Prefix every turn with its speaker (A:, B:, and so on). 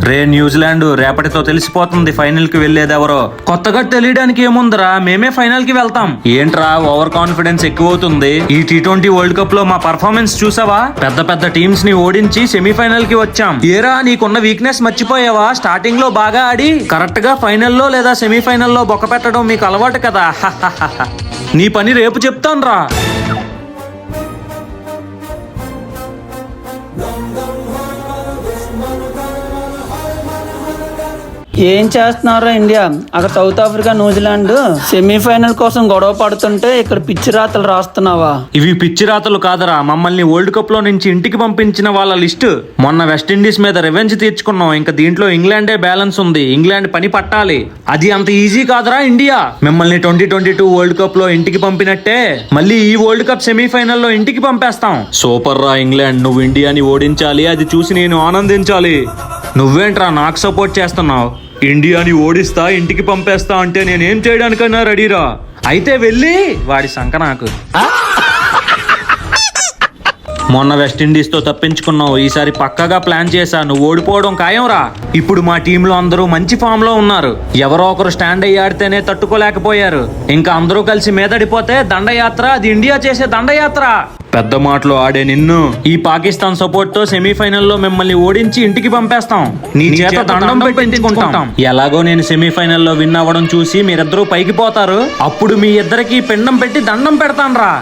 A: రే New Zealand రేపటితో తెలిసిపోతుంది final కి వెళ్లేదెవరో. కొత్తగా తెలియడానికి ఏముందిరా, మేమే ఫైనల్ కి వెళ్తాం. ఏంట్రా ఓవర్ కాన్ఫిడెన్స్ ఎక్కువ అవుతుంది. ఈ T20 వరల్డ్ కప్ లో మా పర్ఫార్మెన్స్ చూసావా? పెద్ద పెద్ద టీమ్స్ ని ఓడించి సెమీఫైనల్ కి వచ్చాం. ఏరా నీకున్న వీక్నెస్ మర్చిపోయావా? స్టార్టింగ్ లో బాగా ఆడి కరెక్ట్ గా ఫైనల్లో లేదా సెమీఫైనల్లో బొక్క పెట్టడం మీకు అలవాటు కదా. నీ పని రేపు చెప్తాను రా.
B: ఏం చేస్తున్నారా ఇండియా? అక్కడ సౌత్ ఆఫ్రికా న్యూజిలాండ్ సెమీఫైనల్ కోసం గొడవ పడుతుంటే ఇక్కడ పిచ్చి రాతలు రాస్తున్నావా?
A: ఇవి పిచ్చి రాతలు కాదరా, మమ్మల్ని వరల్డ్ కప్ లో నుంచి ఇంటికి పంపించిన వాళ్ళ లిస్టు. మొన్న వెస్టిండీస్ మీద రివెంజ్ తీర్చుకున్నాం. ఇంకా దీంట్లో ఇంగ్లాండే బ్యాలెన్స్ ఉంది. ఇంగ్లాండ్ పని పట్టాలి. అది అంత ఈజీ కాదరా ఇండియా. మిమ్మల్ని 2022 వరల్డ్ కప్ లో ఇంటికి పంపినట్టే మళ్ళీ ఈ వరల్డ్ కప్ సెమీఫైనల్లో ఇంటికి పంపేస్తాం. సూపర్ రా ఇంగ్లాండ్, నువ్వు ఇండియాని ఓడించాలి. అది చూసి నేను ఆనందించాలి. నువ్వేంట్రా నాకు సపోర్ట్ చేస్తున్నావు? ఇండియాని ఓడిస్తా ఇంటికి పంపేస్తా అంటే నేనేం చేయడానికైనా రెడీరా. అయితే వెళ్ళి వాడి సంక నాకు. మొన్న వెస్టిండీస్ తో తప్పించుకున్నావు. ఈసారి పక్కగా ప్లాన్ చేశా. నువ్వు ఓడిపోవడం ఖాయంరా. ఇప్పుడు మా టీంలో అందరూ మంచి ఫామ్ లో ఉన్నారు. ఎవరో ఒకరు స్టాండ్ అయ్యి ఆడితేనే తట్టుకోలేకపోయారు. ఇంకా అందరూ కలిసి మీదడిపోతే దండయాత్ర. అది ఇండియా చేసే దండయాత్ర. పెద్ద మాటలు ఆడే నిన్ను ఈ పాకిస్తాన్ సపోర్ట్ తో సెమీఫైనల్లో మిమ్మల్ని ఓడించి ఇంటికి పంపేస్తాం. నీ చేత దండం పెట్టించుకుంటాం. ఎలాగో నేను సెమీఫైనల్లో విన్ అవ్వడం చూసి మీరిద్దరూ పైకి పోతారు. అప్పుడు మీ ఇద్దరికి పిండం పెట్టి దండం పెడతాను రా.